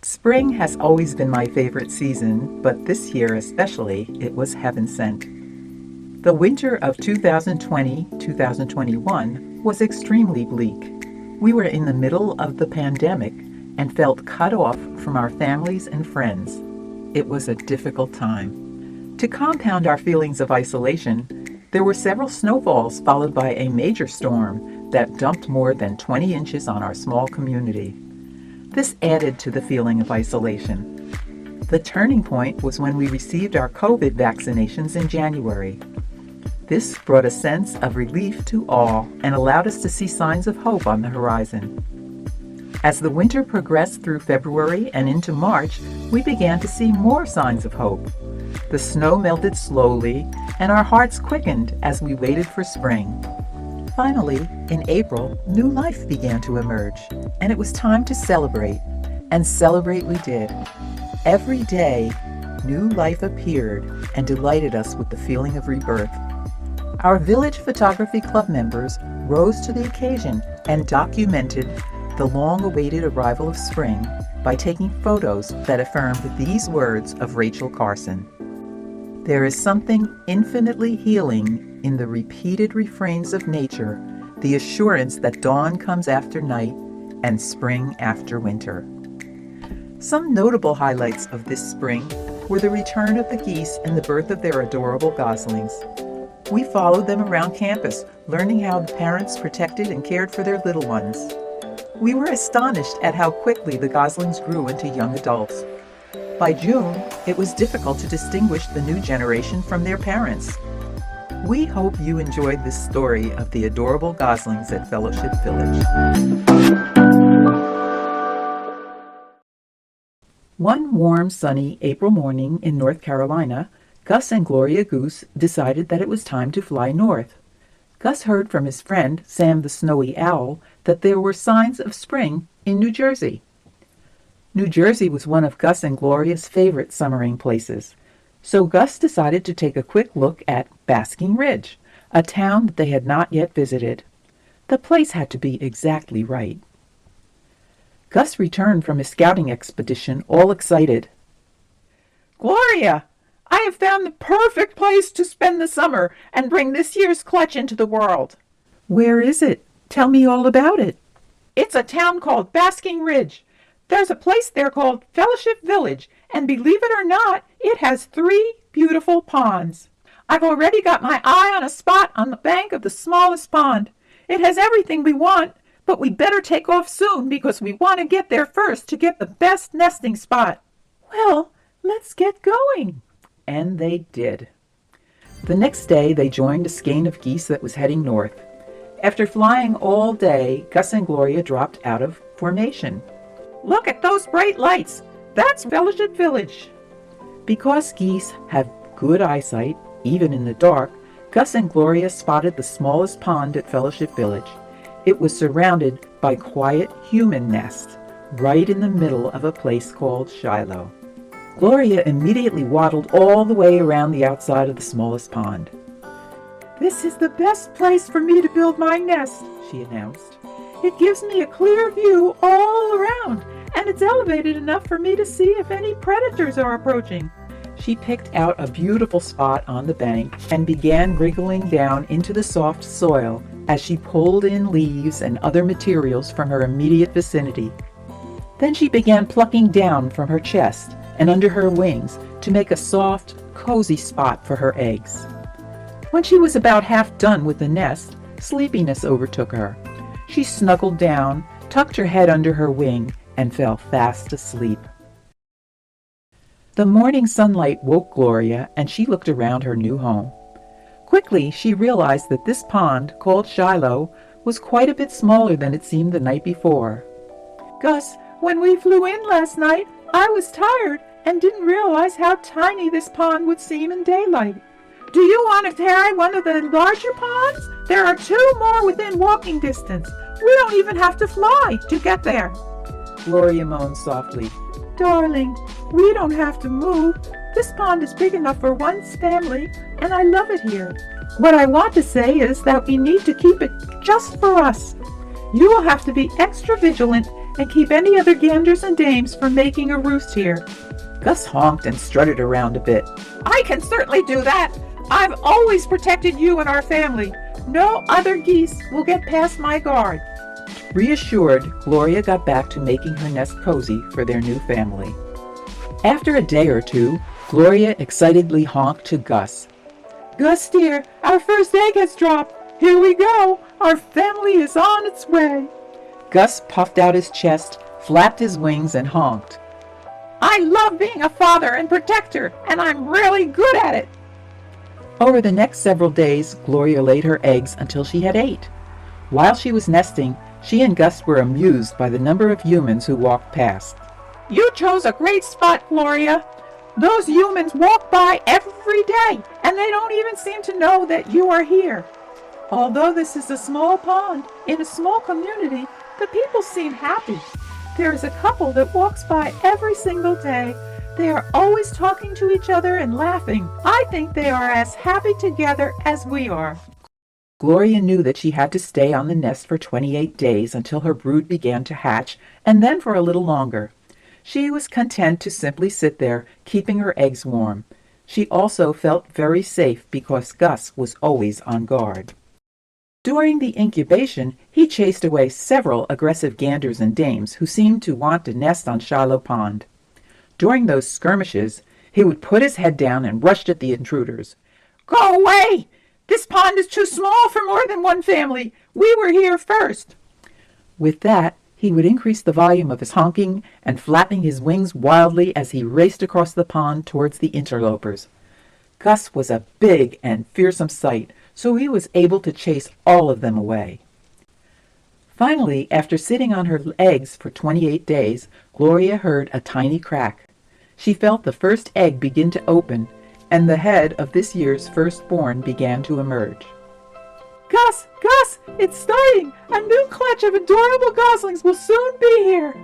Spring has always been my favorite season, but this year especially, it was heaven sent. The winter of 2020-2021 was extremely bleak. We were in the middle of the pandemic and felt cut off from our families and friends. It was a difficult time. To compound our feelings of isolation, there were several snowfalls followed by a major storm that dumped more than 20 inches on our small community. This added to the feeling of isolation. The turning point was when we received our COVID vaccinations in January. This brought a sense of relief to all and allowed us to see signs of hope on the horizon. As the winter progressed through February and into March, we began to see more signs of hope. The snow melted slowly, and our hearts quickened as we waited for spring. Finally, in April, new life began to emerge, and it was time to celebrate. And celebrate we did. Every day, new life appeared and delighted us with the feeling of rebirth. Our Village Photography Club members rose to the occasion and documented the long-awaited arrival of spring by taking photos that affirmed these words of Rachel Carson. There is something infinitely healing in the repeated refrains of nature, the assurance that dawn comes after night and spring after winter. Some notable highlights of this spring were the return of the geese and the birth of their adorable goslings. We followed them around campus, learning how the parents protected and cared for their little ones. We were astonished at how quickly the goslings grew into young adults. By June, it was difficult to distinguish the new generation from their parents. We hope you enjoyed this story of the adorable goslings at Fellowship Village. One warm, sunny April morning in North Carolina, Gus and Gloria Goose decided that it was time to fly north. Gus heard from his friend, Sam the Snowy Owl, that there were signs of spring in New Jersey. New Jersey was one of Gus and Gloria's favorite summering places, so Gus decided to take a quick look at Basking Ridge, a town that they had not yet visited. The place had to be exactly right. Gus returned from his scouting expedition all excited. "Gloria, I have found the perfect place to spend the summer and bring this year's clutch into the world." "Where is it? Tell me all about it." "It's a town called Basking Ridge. There's a place there called Fellowship Village, and believe it or not, it has 3 beautiful ponds. I've already got my eye on a spot on the bank of the smallest pond. It has everything we want, but we better take off soon because we want to get there first to get the best nesting spot." "Well, let's get going." And they did. The next day, they joined a skein of geese that was heading north. After flying all day, Gus and Gloria dropped out of formation. "Look at those bright lights. That's Fellowship Village." Because geese have good eyesight, even in the dark, Gus and Gloria spotted the smallest pond at Fellowship Village. It was surrounded by quiet human nests, right in the middle of a place called Shiloh. Gloria immediately waddled all the way around the outside of the smallest pond. "This is the best place for me to build my nest," she announced. "It gives me a clear view all around, and it's elevated enough for me to see if any predators are approaching." She picked out a beautiful spot on the bank and began wriggling down into the soft soil as she pulled in leaves and other materials from her immediate vicinity. Then she began plucking down from her chest and under her wings to make a soft, cozy spot for her eggs. When she was about half done with the nest, sleepiness overtook her. She snuggled down, tucked her head under her wing, and fell fast asleep. The morning sunlight woke Gloria, and she looked around her new home. Quickly, she realized that this pond, called Shiloh, was quite a bit smaller than it seemed the night before. "Gus, when we flew in last night, I was tired and didn't realize how tiny this pond would seem in daylight. Do you want to try one of the larger ponds? There are 2 more within walking distance. We don't even have to fly to get there." Gloria moaned softly. "Darling, we don't have to move. This pond is big enough for one's family, and I love it here. What I want to say is that we need to keep it just for us. You will have to be extra vigilant and keep any other ganders and dames from making a roost here." Gus honked and strutted around a bit. "I can certainly do that. I've always protected you and our family. No other geese will get past my guard." Reassured, Gloria got back to making her nest cozy for their new family. After a day or two, Gloria excitedly honked to Gus. "Gus dear, our first egg has dropped. Here we go. Our family is on its way." Gus puffed out his chest, flapped his wings, and honked. "I love being a father and protector, and I'm really good at it." Over the next several days, Gloria laid her eggs until she had 8. While she was nesting, she and Gus were amused by the number of humans who walked past. "You chose a great spot, Gloria. Those humans walk by every day, and they don't even seem to know that you are here. Although this is a small pond in a small community, the people seem happy. There is a couple that walks by every single day. They are always talking to each other and laughing. I think they are as happy together as we are." Gloria knew that she had to stay on the nest for 28 days until her brood began to hatch, and then for a little longer. She was content to simply sit there, keeping her eggs warm. She also felt very safe because Gus was always on guard. During the incubation, he chased away several aggressive ganders and dames who seemed to want to nest on Shiloh Pond. During those skirmishes, he would put his head down and rush at the intruders. "Go away! This pond is too small for more than one family. We were here first." With that, he would increase the volume of his honking and flapping his wings wildly as he raced across the pond towards the interlopers. Gus was a big and fearsome sight, so he was able to chase all of them away. Finally, after sitting on her eggs for 28 days, Gloria heard a tiny crack. She felt the first egg begin to open, and the head of this year's firstborn began to emerge. "Gus! Gus! It's starting! A new clutch of adorable goslings will soon be here!"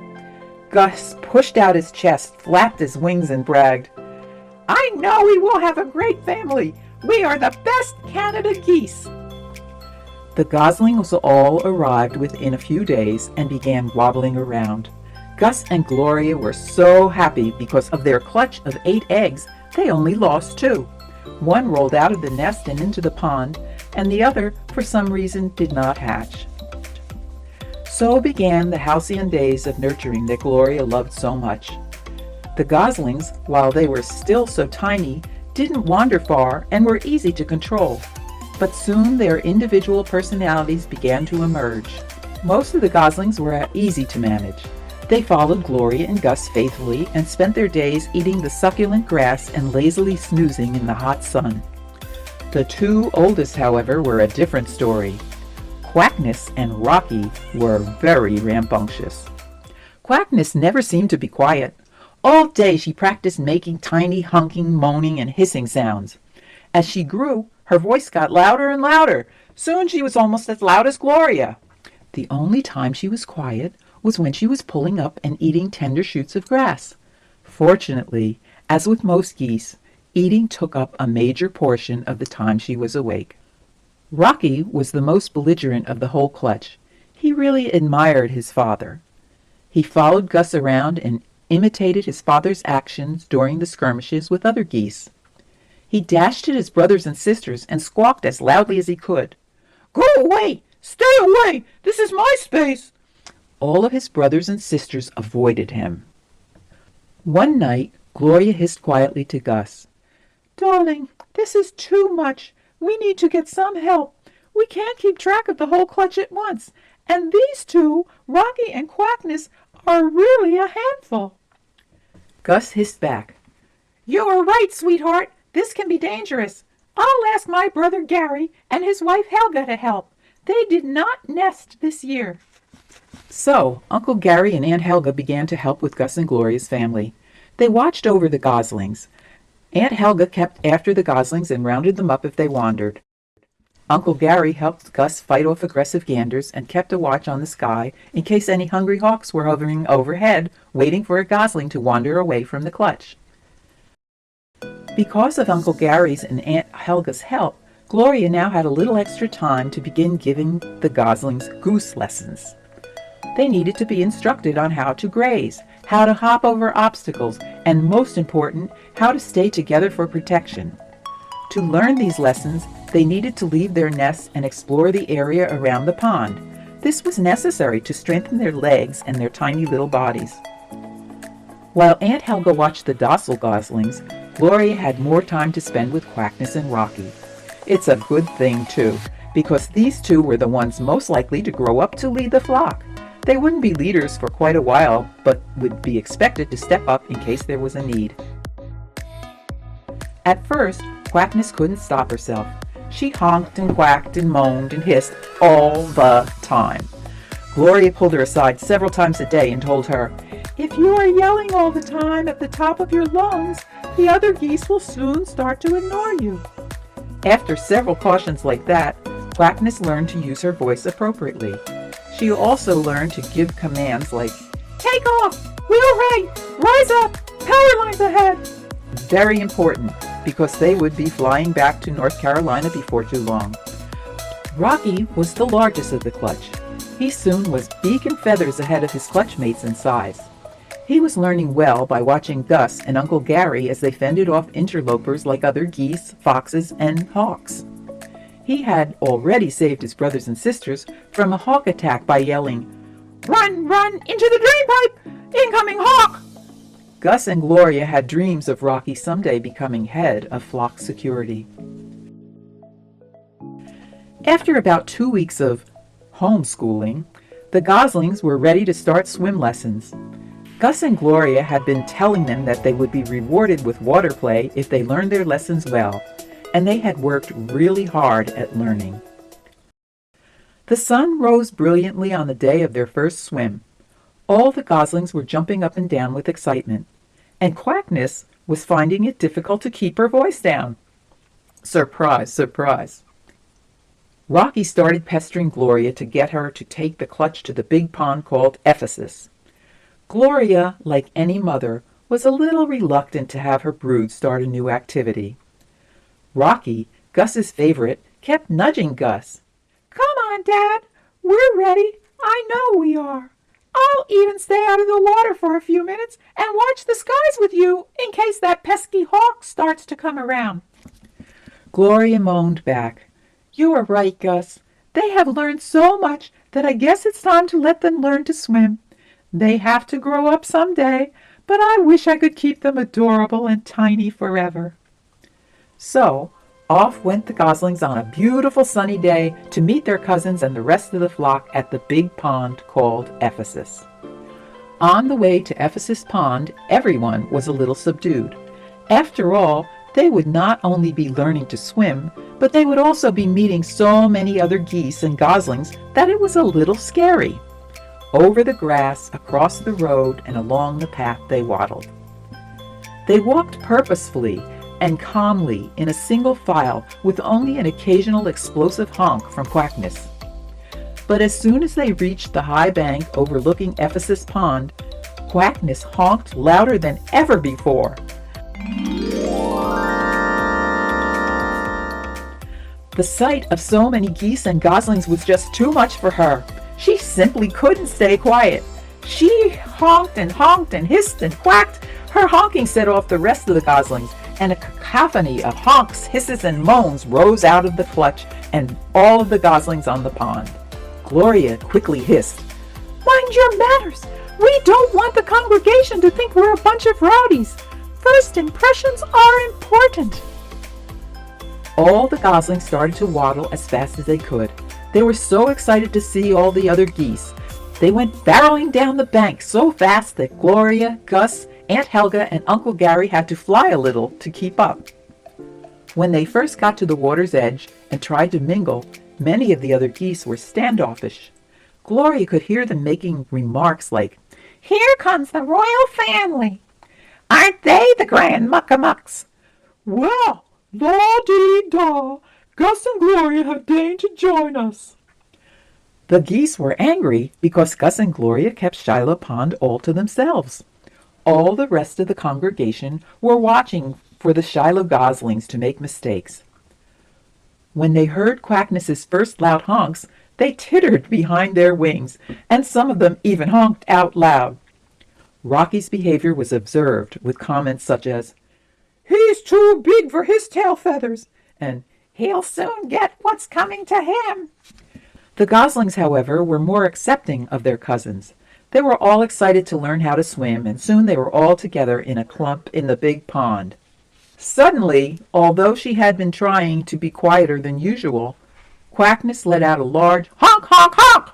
Gus pushed out his chest, flapped his wings, and bragged, "I know we will have a great family! We are the best Canada geese!" The goslings all arrived within a few days and began wobbling around. Gus and Gloria were so happy because of their clutch of 8 eggs, they only lost 2. One rolled out of the nest and into the pond, and the other, for some reason, did not hatch. So began the halcyon days of nurturing that Gloria loved so much. The goslings, while they were still so tiny, didn't wander far and were easy to control. But soon their individual personalities began to emerge. Most of the goslings were easy to manage. They followed Gloria and Gus faithfully and spent their days eating the succulent grass and lazily snoozing in the hot sun. The 2 oldest, however, were a different story. Quackness and Rocky were very rambunctious. Quackness never seemed to be quiet. All day she practiced making tiny hunking, moaning, and hissing sounds. As she grew, her voice got louder and louder. Soon she was almost as loud as Gloria. The only time she was quiet was when she was pulling up and eating tender shoots of grass. Fortunately, as with most geese, eating took up a major portion of the time she was awake. Rocky was the most belligerent of the whole clutch. He really admired his father. He followed Gus around and imitated his father's actions during the skirmishes with other geese. He dashed at his brothers and sisters and squawked as loudly as he could. "Go away! Stay away! This is my space!" All of his brothers and sisters avoided him. One night, Gloria hissed quietly to Gus. "Darling, this is too much. We need to get some help. We can't keep track of the whole clutch at once, and these 2, Rocky and Quackness, are really a handful." Gus hissed back. "You are right, sweetheart. This can be dangerous. I'll ask my brother Gary and his wife Helga to help. They did not nest this year." So, Uncle Gary and Aunt Helga began to help with Gus and Gloria's family. They watched over the goslings. Aunt Helga kept after the goslings and rounded them up if they wandered. Uncle Gary helped Gus fight off aggressive ganders and kept a watch on the sky in case any hungry hawks were hovering overhead, waiting for a gosling to wander away from the clutch. Because of Uncle Gary's and Aunt Helga's help, Gloria now had a little extra time to begin giving the goslings goose lessons. They needed to be instructed on how to graze, how to hop over obstacles, and most important, how to stay together for protection. To learn these lessons, they needed to leave their nests and explore the area around the pond. This was necessary to strengthen their legs and their tiny little bodies. While Aunt Helga watched the docile goslings, Gloria had more time to spend with Quackness and Rocky. It's a good thing, too, because these two were the ones most likely to grow up to lead the flock. They wouldn't be leaders for quite a while, but would be expected to step up in case there was a need. At first, Quackness couldn't stop herself. She honked and quacked and moaned and hissed all the time. Gloria pulled her aside several times a day and told her, "If you are yelling all the time at the top of your lungs, the other geese will soon start to ignore you." After several cautions like that, Quackness learned to use her voice appropriately. She also learned to give commands like, "Take off! Wheel right! Rise up! Power lines ahead!" Very important, because they would be flying back to North Carolina before too long. Rocky was the largest of the clutch. He soon was beak and feathers ahead of his clutch mates in size. He was learning well by watching Gus and Uncle Gary as they fended off interlopers like other geese, foxes, and hawks. He had already saved his brothers and sisters from a hawk attack by yelling, "Run, run, into the drain pipe! Incoming hawk!" Gus and Gloria had dreams of Rocky someday becoming head of flock security. After about 2 weeks of homeschooling, the Goslings were ready to start swim lessons. Gus and Gloria had been telling them that they would be rewarded with water play if they learned their lessons well, and they had worked really hard at learning. The sun rose brilliantly on the day of their first swim. All the Goslings were jumping up and down with excitement, and Quackness was finding it difficult to keep her voice down. Surprise, surprise. Rocky started pestering Gloria to get her to take the clutch to the big pond called Ephesus. Gloria, like any mother, was a little reluctant to have her brood start a new activity. Rocky, Gus's favorite, kept nudging Gus. "Come on, Dad. We're ready. I know we are. I'll even stay out of the water for a few minutes and watch the skies with you in case that pesky hawk starts to come around." Gloria moaned back, "You are right, Gus. They have learned so much that I guess it's time to let them learn to swim. They have to grow up someday, but I wish I could keep them adorable and tiny forever." So, off went the Goslings on a beautiful sunny day to meet their cousins and the rest of the flock at the big pond called Ephesus. On the way to Ephesus Pond, everyone was a little subdued. After all, they would not only be learning to swim, but they would also be meeting so many other geese and goslings that it was a little scary. Over the grass, across the road, and along the path they waddled. They walked purposefully and calmly in a single file with only an occasional explosive honk from Quackness. But as soon as they reached the high bank overlooking Ephesus Pond, Quackness honked louder than ever before. The sight of so many geese and goslings was just too much for her. She simply couldn't stay quiet. She honked and hissed and quacked. Her honking set off the rest of the goslings, and a cacophony of honks, hisses, and moans rose out of the clutch and all of the goslings on the pond. Gloria quickly hissed, "Mind your manners! We don't want the congregation to think we're a bunch of rowdies. First impressions are important." All the goslings started to waddle as fast as they could. They were so excited to see all the other geese. They went barreling down the bank so fast that Gloria, Gus, Aunt Helga, and Uncle Gary had to fly a little to keep up. When they first got to the water's edge and tried to mingle, many of the other geese were standoffish. Gloria could hear them making remarks like, "Here comes the royal family. Aren't they the grand muckamucks? Well, la-dee-da, Gus and Gloria have deigned to join us." The geese were angry because Gus and Gloria kept Shiloh Pond all to themselves. All the rest of the congregation were watching for the Shiloh goslings to make mistakes. When they heard Quackness's first loud honks, They tittered behind their wings, and some of them even honked out loud. Rocky's behavior was observed with comments such as, "He's too big for his tail feathers," and "He'll soon get what's coming to him." The Goslings, however, were more accepting of their cousins. They were all excited to learn how to swim, and soon they were all together in a clump in the big pond. Suddenly, although she had been trying to be quieter than usual, Quackness let out a large honk, honk, honk.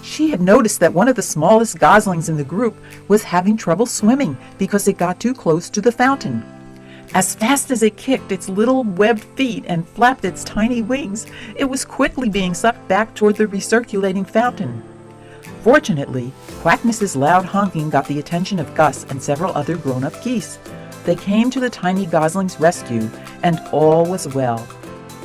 She had noticed that one of the smallest goslings in the group was having trouble swimming because it got too close to the fountain. As fast as it kicked its little webbed feet and flapped its tiny wings, it was quickly being sucked back toward the recirculating fountain. Fortunately, Quackness's loud honking got the attention of Gus and several other grown-up geese. They came to the tiny gosling's rescue, and all was well.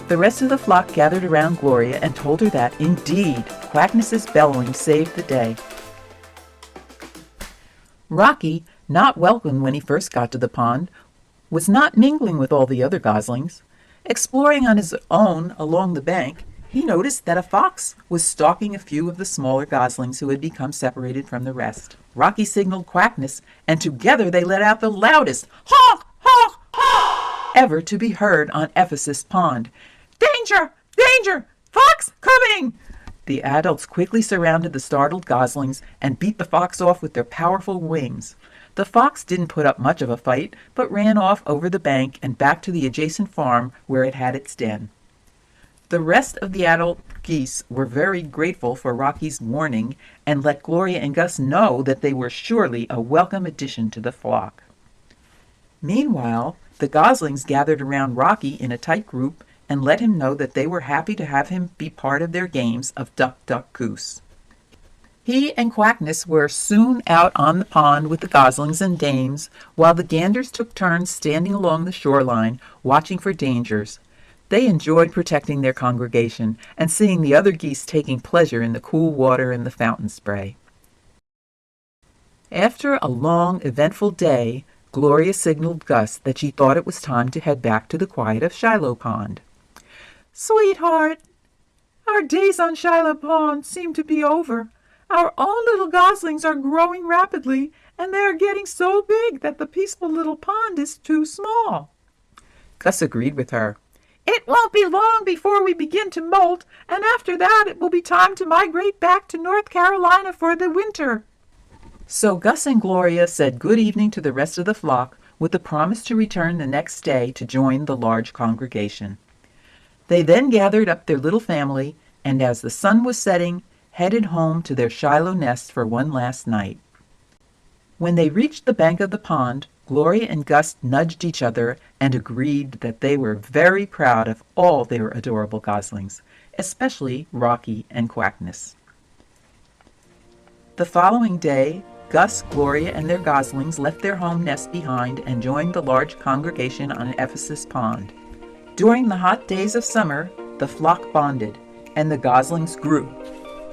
The rest of the flock gathered around Gloria and told her that, indeed, Quackness's bellowing saved the day. Rocky, not welcome when he first got to the pond, was not mingling with all the other goslings. Exploring on his own along the bank, he noticed that a fox was stalking a few of the smaller goslings who had become separated from the rest. Rocky signaled Quackness, and together they let out the loudest honk, honk, honk ever to be heard on Ephesus Pond. "Danger! Danger! Fox coming!" The adults quickly surrounded the startled goslings and beat the fox off with their powerful wings. The fox didn't put up much of a fight, but ran off over the bank and back to the adjacent farm where it had its den. The rest of the adult geese were very grateful for Rocky's warning and let Gloria and Gus know that they were surely a welcome addition to the flock. Meanwhile, the goslings gathered around Rocky in a tight group and let him know that they were happy to have him be part of their games of duck, duck, goose. He and Quackness were soon out on the pond with the goslings and dames, while the ganders took turns standing along the shoreline, watching for dangers. They enjoyed protecting their congregation and seeing the other geese taking pleasure in the cool water and the fountain spray. After a long, eventful day, Gloria signaled Gus that she thought it was time to head back to the quiet of Shiloh Pond. "Sweetheart, our days on Shiloh Pond seem to be over. Our own little goslings are growing rapidly, and they are getting so big that the peaceful little pond is too small." Gus agreed with her. "It won't be long before we begin to molt, and after that it will be time to migrate back to North Carolina for the winter." So Gus and Gloria said good evening to the rest of the flock with the promise to return the next day to join the large congregation. They then gathered up their little family and, as the sun was setting, headed home to their Shiloh nest for one last night. When they reached the bank of the pond, Gloria and Gus nudged each other and agreed that they were very proud of all their adorable goslings, especially Rocky and Quackness. The following day, Gus, Gloria, and their goslings left their home nest behind and joined the large congregation on Ephesus Pond. During the hot days of summer, the flock bonded, and the goslings grew,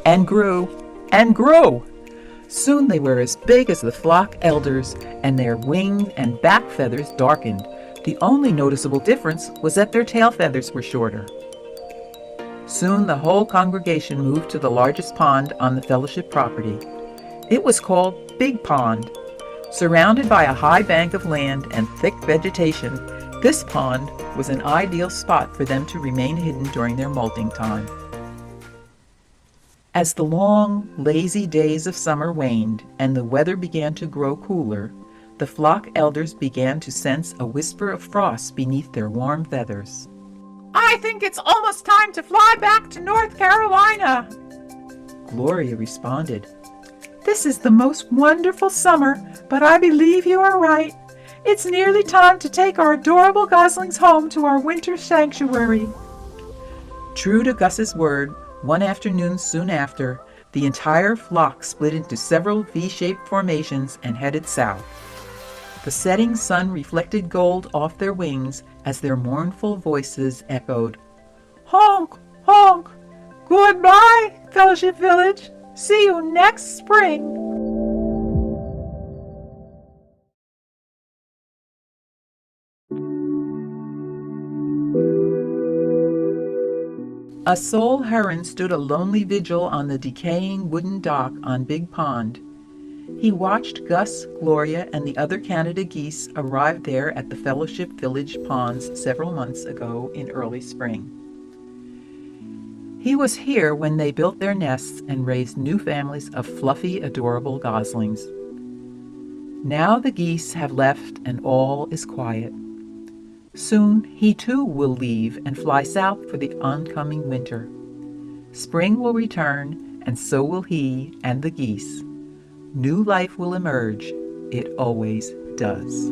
and grew, and grew. Soon they were as big as the flock elders, and their wing and back feathers darkened. The only noticeable difference was that their tail feathers were shorter. Soon the whole congregation moved to the largest pond on the fellowship property. It was called Big Pond. Surrounded by a high bank of land and thick vegetation, this pond was an ideal spot for them to remain hidden during their molting time. As the long, lazy days of summer waned and the weather began to grow cooler, the flock elders began to sense a whisper of frost beneath their warm feathers. "I think it's almost time to fly back to North Carolina," Gloria responded. "This is the most wonderful summer, but I believe you are right. It's nearly time to take our adorable goslings home to our winter sanctuary." True to Gus's word, one afternoon soon after, the entire flock split into several V-shaped formations and headed south. The setting sun reflected gold off their wings as their mournful voices echoed, "Honk, honk! Goodbye, Fellowship Village! See you next spring!" A sole heron stood a lonely vigil on the decaying wooden dock on Big Pond. He watched Gus, Gloria, and the other Canada geese arrive there at the Fellowship Village ponds several months ago in early spring. He was here when they built their nests and raised new families of fluffy, adorable goslings. Now the geese have left and all is quiet. Soon he too will leave and fly south for the oncoming winter. Spring will return, and so will he and the geese. New life will emerge. It always does.